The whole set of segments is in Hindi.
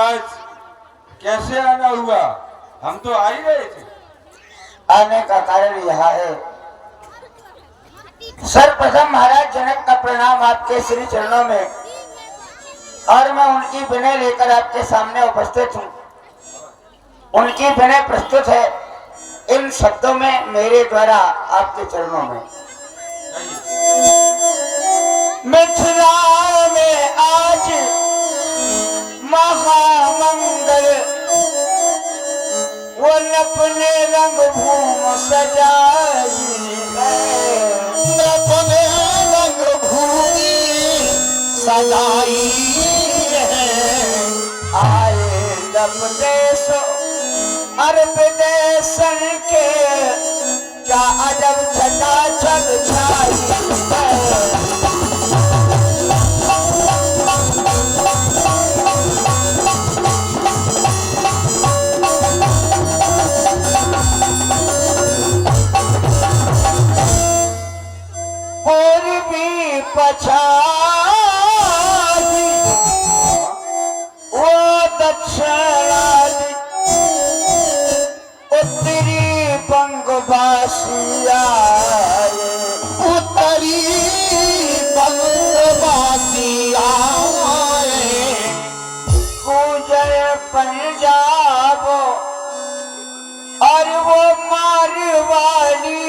महाराज कैसे आना हुआ? हम तो आ ही रहे थे। आने का कारण यह है, सर्वप्रथम महाराज जनक का प्रणाम आपके श्री चरणों में, और मैं उनकी विनय लेकर आपके सामने उपस्थित हूँ। उनकी विनय प्रस्तुत है इन शब्दों में मेरे द्वारा आपके चरणों में। मिथिला में आज महामंगल, वो अपने रंग भूम सजाई है, अपने रंग भूमि सजाई है। आए जब देश अरब देशन के, क्या अजब छटा छग छाई है। पूर्वी पछाई वो दक्षिणादि, उत्तरी बंगवासी आए, उत्तरी बंगवासी आए। गुजर पंजाब और वो मारवाड़ी,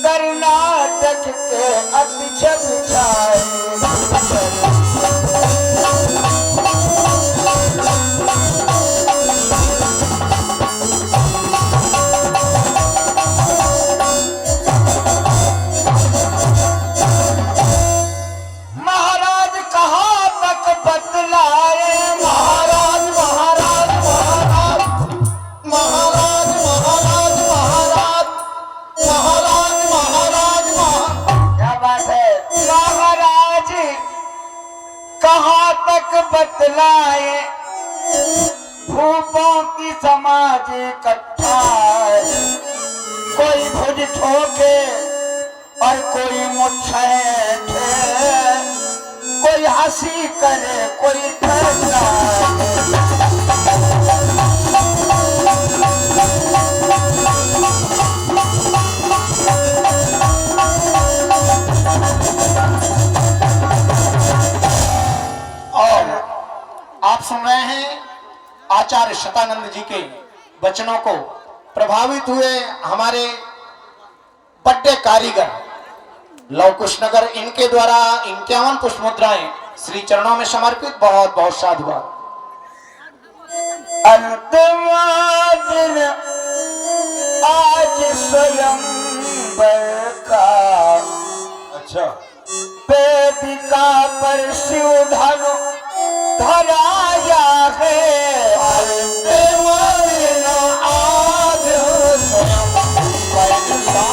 कर्नाटक के अक्षर छाए। महाराज कहाँ तक बतलाए, महाराज महाराज महाराज महाराज महाराज महाराज महाराज महाराज महाराज। क्या बात है? महाराज कहाँ तक बतलाए, भूपों की समाज इकट्ठा, कोई भुज ठोके और कोई मुच्छेठे, कोई हंसी करे कोई ठहरा। और आप सुन रहे हैं आचार्य शतानंद जी के वचनों को। प्रभावित हुए हमारे बड़े कारीगर लव कुशनगर, इनके द्वारा 51 पुष्प मुद्राएं श्री चरणों में समर्पित। बहुत बहुत साधुवाद। अंतिम दिन आज स्वयंवर का, अच्छा, वेदिका पर शिव धनु धराया है। अंतिम दिन आज स्वयंवर का,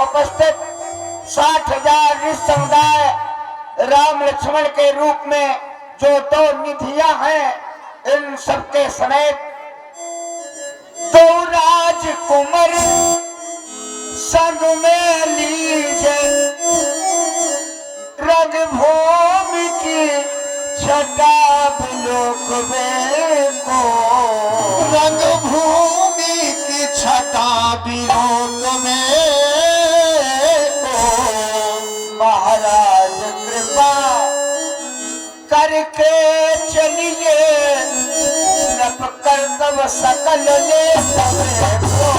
उपस्थित 60,000 ऋषि समुदाय राम लक्ष्मण के रूप में जो 2 निधियां हैं, इन सबके समेत 2 राजकुमार संग में लीजे, रंगभूमि की छटा बिलोक को, रंगभूमि की छटा बिलोक में। महाराज कृपा करके चलिए, नप कर्तव्य सकल ले को।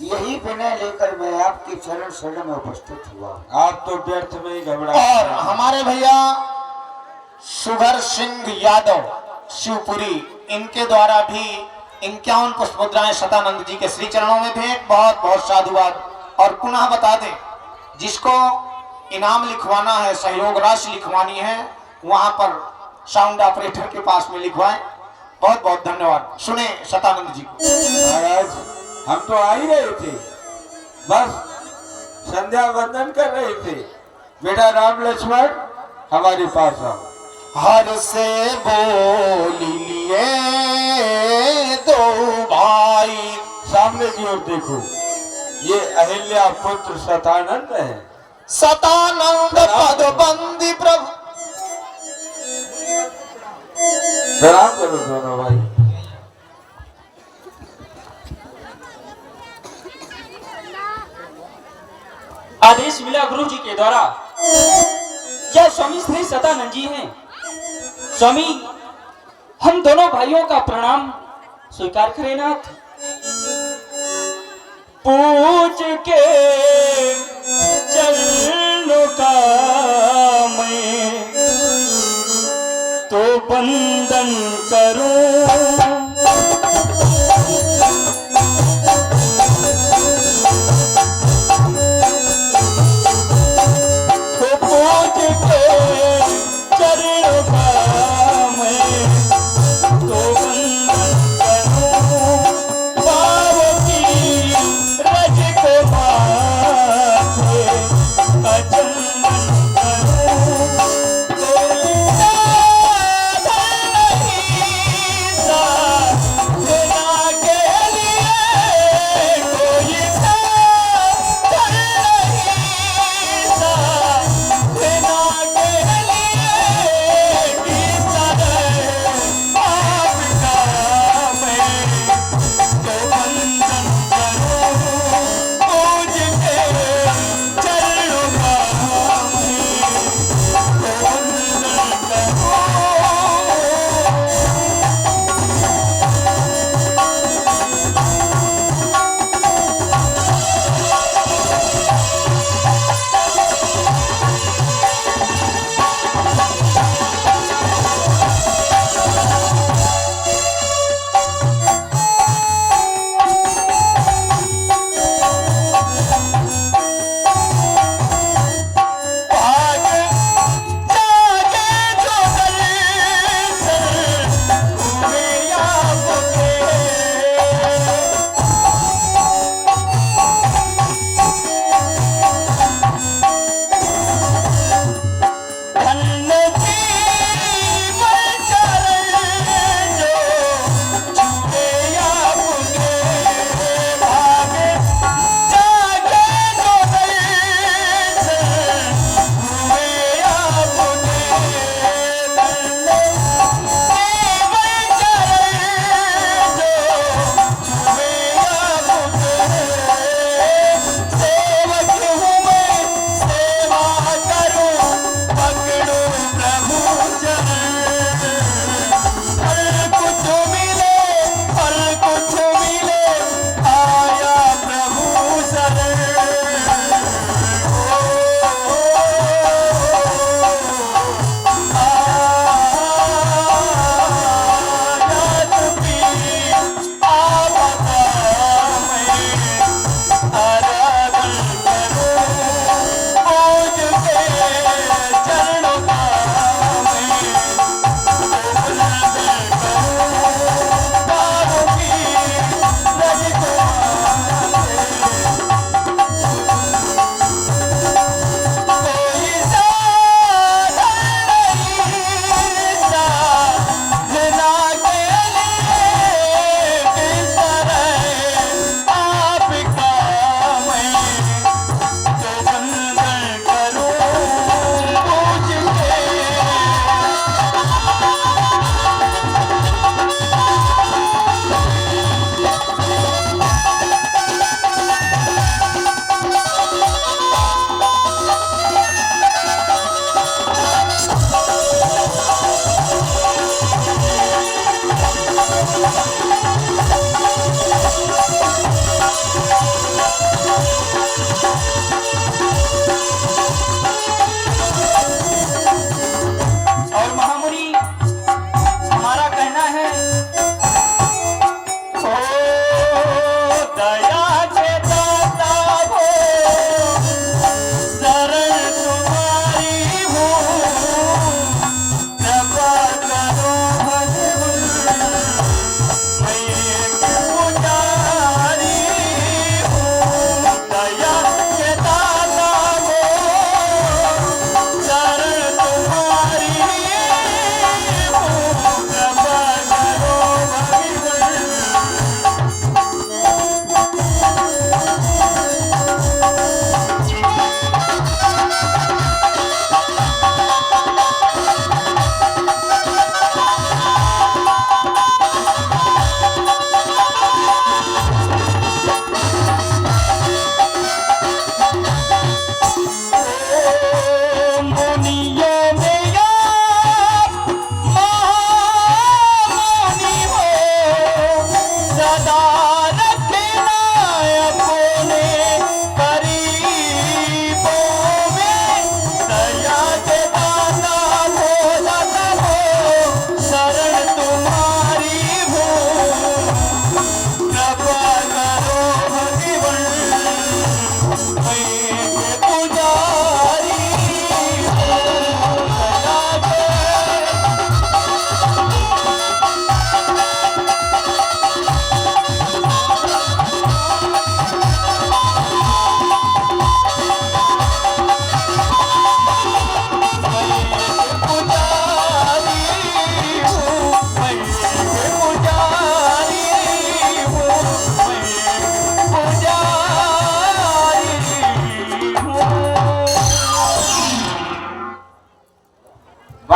यही विनय लेकर मैं आपके चरण शरण में उपस्थित हुआ। आप तो व्यर्थ में ही घबरा। और हमारे भैया सुगर सिंह यादव शिवपुरी, इनके द्वारा भी 51 पुष्प मुद्राएं सतानंद जी के श्री चरणों में भेंट। बहुत बहुत साधुवाद। और पुनः बता दें, जिसको इनाम लिखवाना है, सहयोग राशि लिखवानी है, वहां पर साउंड ऑपरेटर के पास में लिखवाएं। बहुत बहुत धन्यवाद। सुने सतानंद जी को। महाराज हम तो आ ही रहे थे, बस संध्या वंदन कर रहे थे। बेटा राम लक्ष्मण हमारे पास आओ। हर से बोलिए दो भाई। सामने की ओर देखो, ये अहिल्या पुत्र सतानंद है। सतानंद पद बंदी प्रभु। प्रणाम करो दोनों भाई। आदेश मिला गुरु जी के द्वारा। यह स्वामी श्री सतानंद जी हैं। स्वामी, हम दोनों भाइयों का प्रणाम स्वीकार करें नाथ। पूज के चरणों का मैं तो बंदन करूं।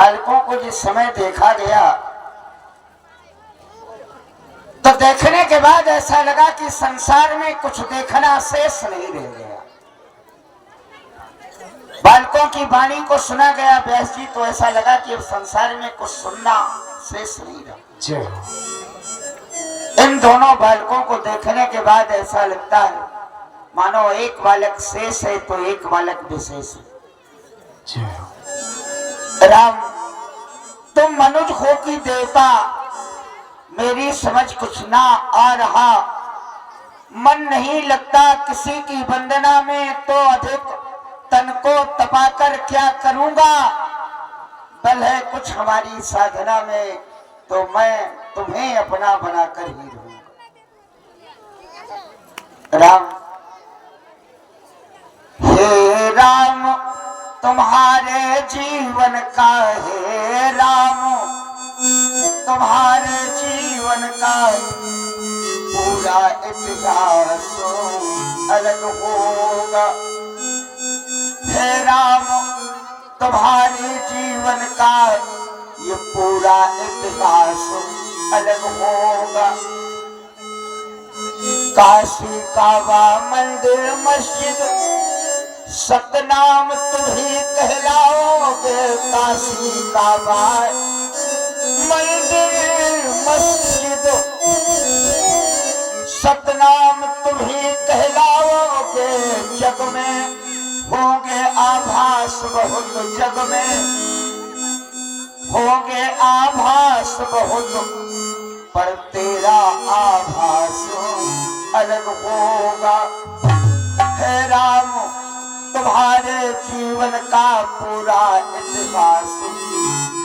बालकों को जिस समय देखा गया तो देखने के बाद ऐसा लगा कि संसार में कुछ देखना शेष नहीं रह गया। बालकों की वाणी को सुना गया व्यास जी, तो ऐसा लगा कि अब संसार में कुछ सुनना शेष नहीं रहा। इन दोनों बालकों को देखने के बाद ऐसा लगता है मानो एक बालक शेष है तो एक बालक विशेष है। राम, तुम मनुष्य हो कि देवता, मेरी समझ कुछ ना आ रहा। मन नहीं लगता किसी की वंदना में, तो अधिक तन को तपाकर क्या करूंगा। बल है कुछ हमारी साधना में, तो मैं तुम्हें अपना बनाकर ही रहूंगा। राम, हे राम तुम्हारे जीवन का, हे राम तुम्हारे जीवन का पूरा इतिहास अलग होगा। हे राम तुम्हारे जीवन का ये पूरा इतिहास अलग होगा। काशी काबा मंदिर मस्जिद सतनाम तुम ही कहलाओगे। काशी काबा मंदिर मस्जिद सतनाम तुम ही कहलाओगे। जग में होंगे आभास बहुत, जग में होंगे आभास बहुत, पर तेरा आभास अलग होगा। हे राम तुम्हारे जीवन का पूरा इतिहास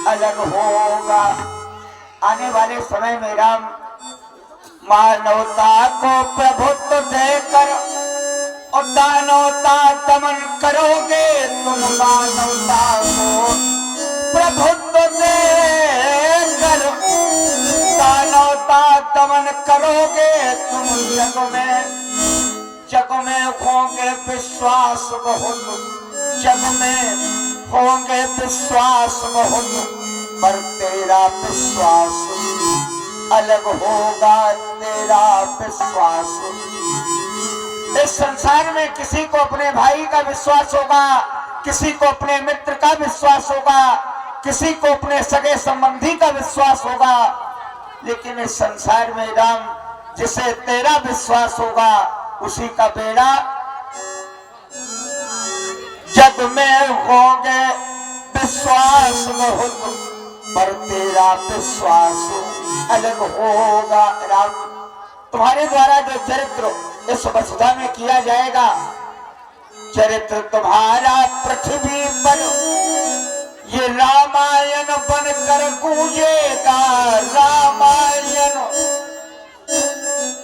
अलग होगा। आने वाले समय में राम मानवता को प्रभुत्व देकर और दानवता दमन करोगे। तुम मानवता को प्रभुत्व देकर दानवता दमन करोगे। तुम जग में होंगे विश्वास बहुत, जग में होंगे विश्वास बहुत, पर तेरा विश्वास अलग होगा। तेरा विश्वास, इस संसार में किसी को अपने भाई का विश्वास होगा, किसी को अपने मित्र का विश्वास होगा, किसी को अपने सगे संबंधी का विश्वास होगा, लेकिन इस संसार में राम जिसे तेरा विश्वास होगा उसी का बेड़ा। जग में होंगे विश्वास बहुत, पर तेरा विश्वास अलग होगा। राम तुम्हारे द्वारा जो चरित्र इस वसुधा में किया जाएगा, चरित्र तुम्हारा पृथ्वी पर ये रामायण बनकर गूंजेगा। रामायण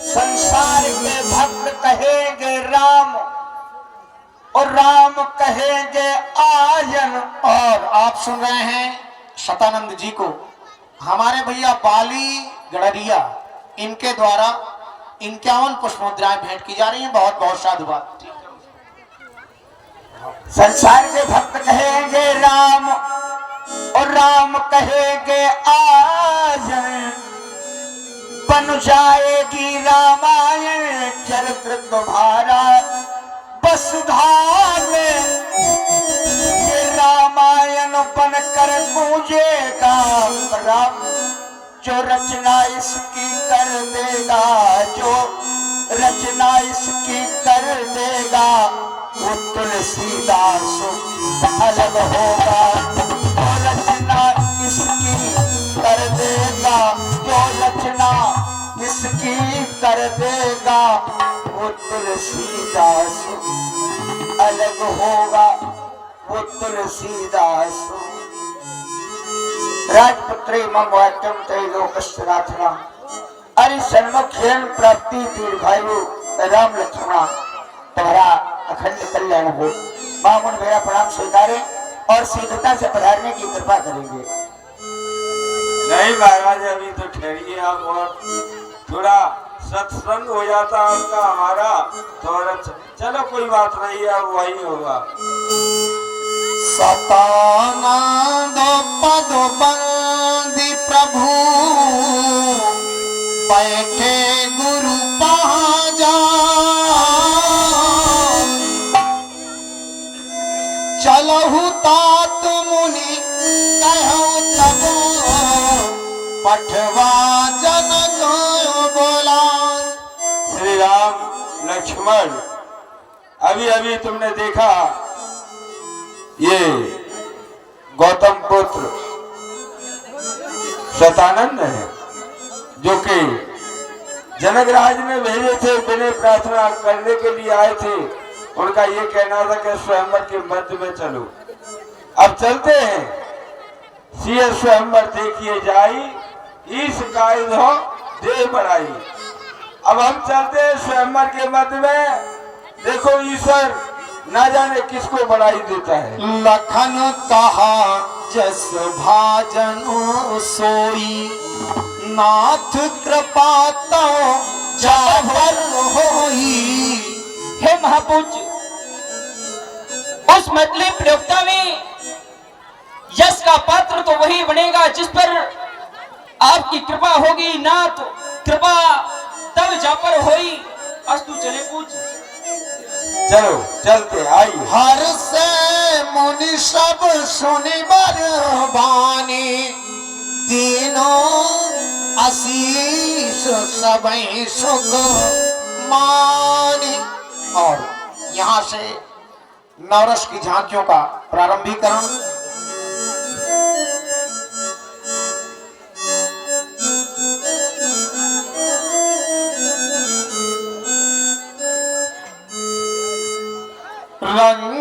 संसार के भक्त कहेंगे राम और राम कहेंगे आयन। और आप सुन रहे हैं शतानंद जी को, हमारे भैया बाली गड़रिया, इनके द्वारा 51 पुष्पमुद्राएं भेंट की जा रही हैं। बहुत बहुत साधुवाद। संसार के भक्त कहेंगे राम और राम कहेंगे आयन। बन जाएगी रामायण चरित्र तुम्हारा वसुधा में। ये रामायण बनकर गूंजेगा। राम जो रचना इसकी कर देगा, जो रचना इसकी कर देगा, वो तुलसीदास अलग होगा। जो रचना इसकी कर देगा, जो रचना इसकी कर देगा, वो तुलसीदास अलग होगा। वो तुलसीदास राजपुत्री मम वाक्यम त्रैलोक्यस्य नाथना अरि सन्मुखेन प्राप्ति दीर्घायु राम लक्ष्मणा तुम्हारा अखंड कल्याण हो। मामुन मेरा प्रणाम स्वीकारे और शीघ्रता से पधारने की कृपा करेंगे। नहीं महाराज, अभी तो ठहरिए आप, और थोड़ा सत्संग हो जाता आपका हमारा तो अच्छा। चलो कोई बात नहीं, अब वही होगा। सतानंद पद तो बंदी प्रभु बैठे गुरु पाजा चलहु तात मुनि कहो तब पठवा जन गयो बोला। श्री राम लक्ष्मण, अभी अभी तुमने देखा ये गौतम पुत्र शतानंद है जो कि जनकराज ने भेजे थे, बिना प्रार्थना करने के लिए आए थे। उनका ये कहना था कि स्वयंवर के मध्य में चलो। अब चलते हैं, सिय स्वयंवर देखिए जाई, ईश कायद हो देह बढ़ाई। अब हम चलते हैं स्वयंवर के मध्य में, देखो ईश्वर ना जाने किसको बढ़ाई देता है। लखन कहा जस भाजन सोई नाथ कृपा तो जाभर होई। हे महापूज्य, उस मैथिली प्रयोक्ता में यश का पात्र तो वही बनेगा जिस पर आपकी कृपा होगी, नाथ कृपा तब जा पर होई। अस्तु चले पूज्य। चलो चलते आइए। हर से मुनि सब सुनि बरबानी तीनों आशीष सबई सुख मानी। और यहाँ से नवरस की झांकियों का प्रारंभीकरण। रंग